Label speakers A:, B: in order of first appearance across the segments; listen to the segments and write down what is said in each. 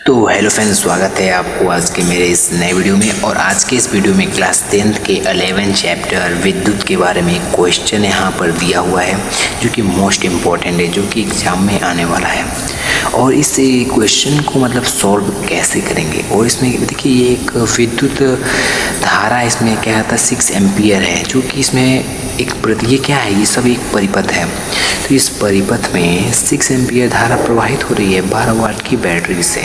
A: तो hello friends, स्वागत है आपको आज के मेरे इस नए वीडियो में। और आज के इस वीडियो में क्लास 10th के 11 चैप्टर विद्युत के बारे में एक क्वेश्चन यहाँ पर दिया हुआ है जो कि मोस्ट इम्पॉर्टेंट है, जो कि एग्ज़ाम में आने वाला है। और इस क्वेश्चन को मतलब सॉल्व कैसे करेंगे। और इसमें देखिए, ये एक विद्युत धारा इसमें क्या आता है 6 एम्पियर है, जो कि इसमें एक ये क्या है, ये सब एक परिपथ है। तो इस परिपथ में 6 एम्पियर धारा प्रवाहित हो रही है 12 वाट की बैटरी से।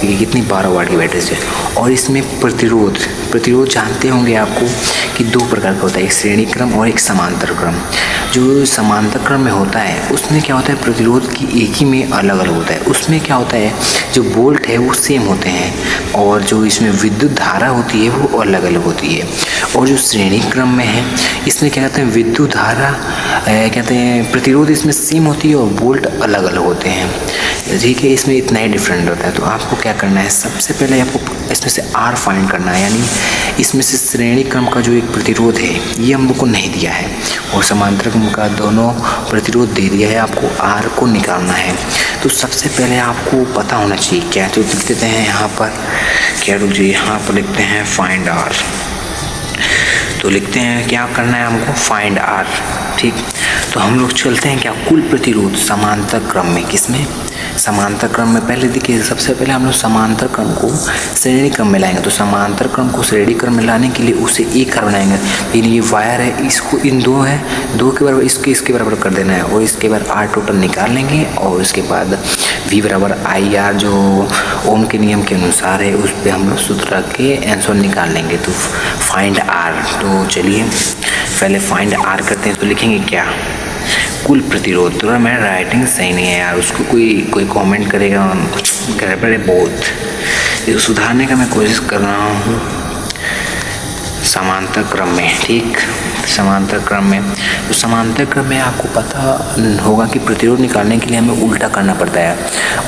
A: ये कितनी 12 वाट की बैटरी से। और इसमें प्रतिरोध जानते होंगे आपको कि दो प्रकार का होता है, एक श्रेणी क्रम और एक समांतर क्रम। जो समांतर क्रम में होता है उसमें क्या होता है, प्रतिरोध की एक ही में अलग अलग होता है। उसमें क्या होता है, जो वोल्ट है वो सेम होते हैं और जो इसमें विद्युत धारा होती है वो अलग अलग होती है। और जो श्रेणी क्रम में है इसमें क्या कहते हैं, विद्युत धारा कहते हैं प्रतिरोध इसमें सेम होती है और वोल्ट अलग अलग होते हैं। ठीक है, इसमें इतना ही डिफरेंट होता है। तो आपको क्या करना है, सबसे पहले आपको इसमें से आर फाइंड करना है, यानी इसमें से श्रेणी क्रम का जो एक प्रतिरोध है ये हम लोग को नहीं दिया है और समांतर क्रम का दोनों प्रतिरोध दे दिया है, आपको आर को निकालना है। तो सबसे पहले आपको पता होना चाहिए क्या, तो लिख देते हैं यहाँ पर क्या, रुकिए यहाँ पर लिखते हैं फाइंड आर। तो लिखते हैं क्या करना है हमको, फाइंड आर। ठीक, तो हम लोग चलते हैं क्या, कुल प्रतिरोध समांतर क्रम में। किसमें, समांतर क्रम में। पहले देखिए, सबसे पहले हम लोग समांतर क्रम को श्रेणी क्रम में लाएंगे। तो समांतर क्रम को श्रेणी क्रम में लाने के लिए उसे एक कर बनाएंगे। लेकिन ये वायर है, इसको इन दो है, दो के बराबर इसके बराबर कर देना है और इसके बाद आर टोटल निकाल लेंगे। और उसके बाद V बराबर आई आर जो ओम के नियम के अनुसार है उस पर हम लोग सूत्र रख के आंसर निकाल लेंगे। तो फाइंड आर। तो चलिए पहले फाइंड आर करते हैं। तो लिखेंगे क्या, कुल प्रतिरोध। तो मेरा राइटिंग सही नहीं है यार, उसको कोई कमेंट करेगा गड़बड़ है बहुत, इसको सुधारने का मैं कोशिश कर रहा हूँ। समांतर क्रम में, ठीक, समांतर क्रम में। तो समांतर क्रम में आपको पता होगा कि प्रतिरोध निकालने के लिए हमें उल्टा करना पड़ता है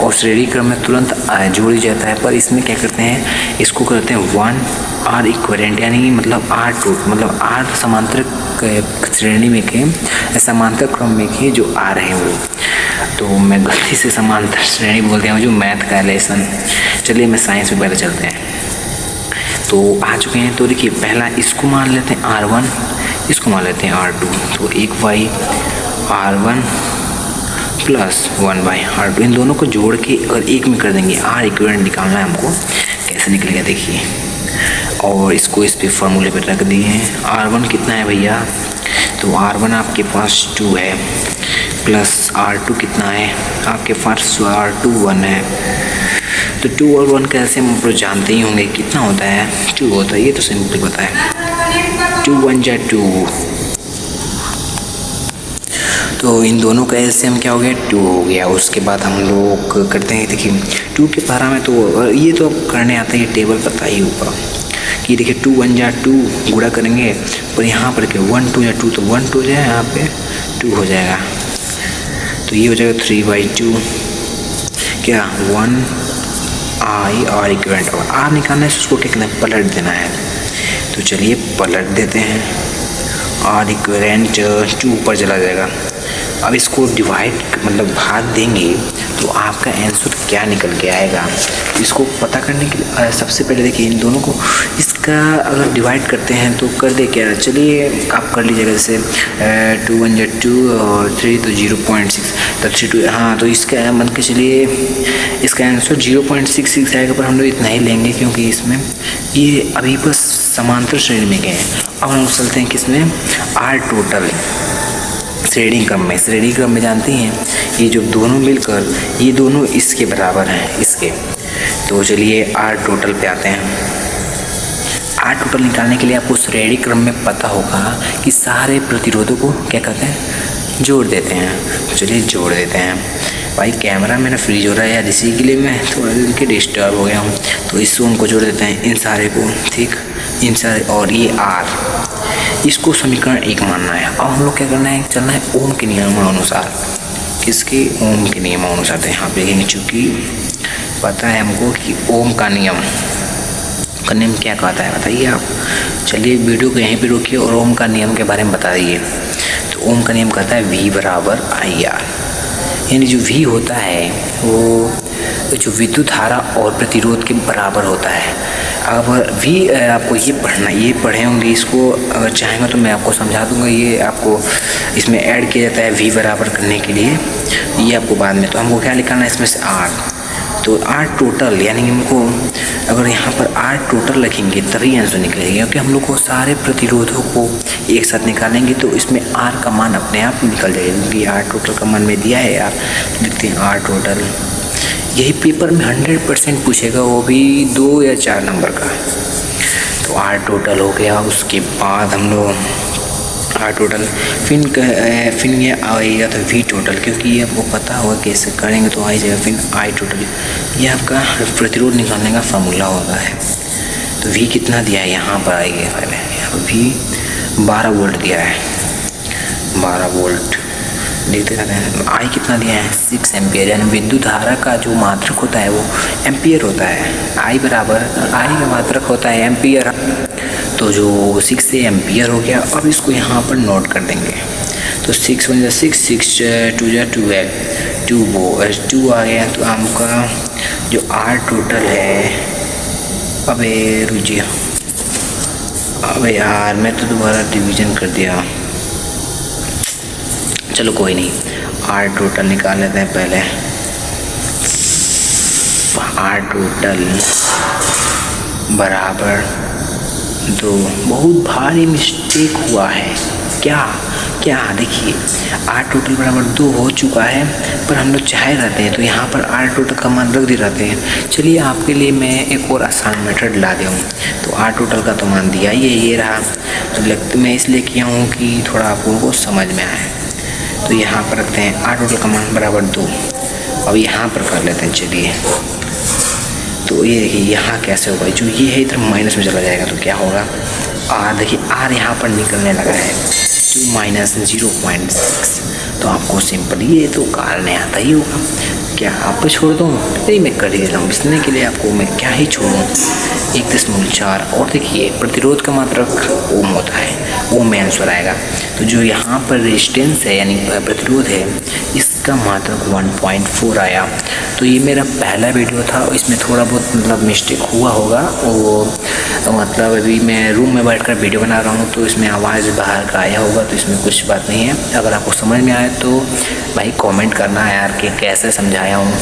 A: और श्रेणी क्रम में तुरंत जोड़ जाता है। पर इसमें क्या करते हैं, इसको करते हैं 1 आर इक्विवेलेंट, यानी मतलब आर टोट मतलब आर समांतर श्रेणी में के समांतर क्रम में के जो आ रहे हैं वो। तो मैं गलती से समांतर श्रेणी बोल दिया हूँ, जो मैथ का लेसन। चलिए मैं साइंस में पहले चलते हैं। तो आ चुके हैं। तो देखिए, पहला इसको मान लेते हैं R1, इसको मान लेते हैं R2। तो 1/R1 प्लस 1/R2, इन दोनों को जोड़ के अगर एक में कर देंगे, R इक्विवेलेंट निकालना है हमको। कैसे निकलेगा देखिए, और इसको इस पे फॉर्मूले पे रख दिए हैं। R1 कितना है भैया, तो R1 आपके पास 2 है प्लस R2 कितना है आपके पास, R2 1 है। तो 2 और 1 कैसे हम लोग जानते ही होंगे, कितना होता है, 2 होता है। ये तो सिंपल पता है, 2 1 जा 2। तो इन दोनों का एलसीएम क्या हो गया, 2 हो गया। उसके बाद हम लोग करते हैं, देखिए 2 के पारा में तो ये तो अब करने आता है, ये टेबल पता ही होगा कि देखिए 2 1 जा 2 गुणा करेंगे और यहाँ पर क्या 1 2 जा 2, तो 1 2 जाए, यहाँ पे 2 हो जाएगा। तो ये हो जाएगा 3/2 क्या 1 आई आर इक्विवेलेंट। और आर निकालना है, उसको क्या करना है, पलट देना है। तो चलिए पलट देते हैं, आर इक्विवेलेंट 2 ऊपर चला जाएगा। अब इसको डिवाइड मतलब भाग देंगे तो आपका आंसर क्या निकल के आएगा। इसको पता करने के लिए सबसे पहले देखिए इन दोनों को, इसका अगर डिवाइड करते हैं तो कर दे क्या, चलिए आप कर लीजिएगा। जैसे 2 1 जा 2 और 3 तो 0.6, तब 3 हाँ, तो इसका मान के चलिए इसका आंसर 0.66 आएगा। पर हम लोग इतना ही लेंगे क्योंकि इसमें ये अभी बस समांतर श्रेणी में गए हैं। अब हम चलते हैं किसमें, आर टोटल श्रेणी क्रम में। श्रेणी क्रम में जानते हैं ये जो दोनों मिलकर ये दोनों इसके बराबर हैं, इसके। तो चलिए आर टोटल पे आते हैं। आर टोटल निकालने के लिए आपको श्रेणी क्रम में पता होगा कि सारे प्रतिरोधों को क्या कहते हैं, जोड़ देते हैं। तो चलिए जोड़ देते हैं। भाई कैमरा मेरा फ्रीज हो रहा है यार, इसी के लिए मैं थोड़ा दिन के डिस्टर्ब हो गया हूँ। तो इसको उनको जोड़ देते हैं, इन सारे को, ठीक, इन सारे। और ये आर, इसको समीकरण 1 मानना है। अब हम लोग क्या करना है, चलना है ओम के नियमानुसार। किसके, ओम के नियमानुसार। तो यहाँ पे देखेंगे, चूँकि पता है हमको कि ओम का नियम क्या कहता है, बताइए आप। चलिए वीडियो को यहीं पे रोकिए और ओम का नियम के बारे में बता दीजिए। तो ओम का नियम कहता है V बराबर आई आर। यानी जो V होता है वो जो विद्युत धारा और प्रतिरोध के बराबर होता है। अगर V आपको ये पढ़ना, ये पढ़े होंगे, इसको अगर चाहेंगे तो मैं आपको समझा दूंगा। ये आपको इसमें ऐड किया जाता है V बराबर करने के लिए, ये आपको बाद में। तो हमको क्या निकालना है इसमें से R, तो R टोटल, यानी हमको अगर यहाँ पर R टोटल लिखेंगे तभी आंसर निकलेगा, क्योंकि हम लोग को सारे प्रतिरोधों को एक साथ निकालेंगे तो इसमें R का मान अपने आप निकल जाएगा, क्योंकि R टोटल का मान में दिया है यार। देखते हैं R टोटल, यही पेपर में 100% पूछेगा, वो भी 2 या 4 नंबर का। तो R टोटल हो गया, उसके बाद हम लोग R टोटल फिर ये आएगा तो V टोटल, क्योंकि ये आपको पता होगा कैसे करेंगे तो आ जाएगा। फिर I टोटल, ये आपका प्रतिरोध निकालने का फार्मूला होता है। तो V कितना दिया है यहाँ पर आएगा, पहले यहाँ पर V 12 वोल्ट दिया है, 12 वोल्ट देखते रहते हैं। I कितना दिया है 6 एम्पियर, यानी विद्युत धारा का जो मात्रक होता है वो एम्पियर होता है। I बराबर I का मात्रक होता है एम्पियर, तो जो 6 से एम्पियर हो गया। अब इसको यहाँ पर नोट कर देंगे, तो 6 1 6, 6 2 12, 2 आ गया। तो आपका जो R टोटल है, अबे रुझिया, अबे यार मैं तो दोबारा डिवीजन कर दिया, चलो कोई नहीं। R टोटल निकाल लेते हैं पहले। R टोटल बराबर 2, बहुत भारी मिस्टेक हुआ है। क्या देखिए, R टोटल बराबर 2 हो चुका है, पर हम लोग चाहे रहते हैं तो यहाँ पर R टोटल का मान रख दे रहते हैं। चलिए आपके लिए मैं एक और आसान मेथड ला दूँ। तो R टोटल का तो मान दिया ये रहा, तो मैं इसलिए किया हूँ कि थोड़ा आपको समझ में आए। तो यहाँ पर रखते हैं R टोटल का मान बराबर 2। अब यहाँ पर कर लेते हैं, चलिए। तो ये देखिए यहाँ कैसे होगा, जो ये है इधर माइनस में चला जाएगा, तो क्या होगा R, देखिए R यहाँ पर निकलने लगा है, 2 माइनस 0.6। तो आपको सिंपल ये तो कारण आता ही होगा। क्या आपको छोड़ दूँ? नहीं, मैं कर ही देता हूँ, इसने के लिए आपको मैं क्या ही छोड़ूँ। 1.4, और देखिए प्रतिरोध का मात्रक ओम होता है, ओम में आंसर आएगा। तो जो यहाँ पर रेजिस्टेंस है यानी प्रतिरोध है, इसका मात्रक 1.4 आया। तो ये मेरा पहला वीडियो था, इसमें थोड़ा बहुत मतलब मिस्टेक हुआ होगा, वो मतलब अभी मैं रूम में बैठकर वीडियो बना रहा हूँ तो इसमें आवाज़ बाहर का आया होगा, तो इसमें कुछ बात नहीं है। अगर आपको समझ में आए तो भाई कमेंट करना यार कि कैसे समझाया हूँ।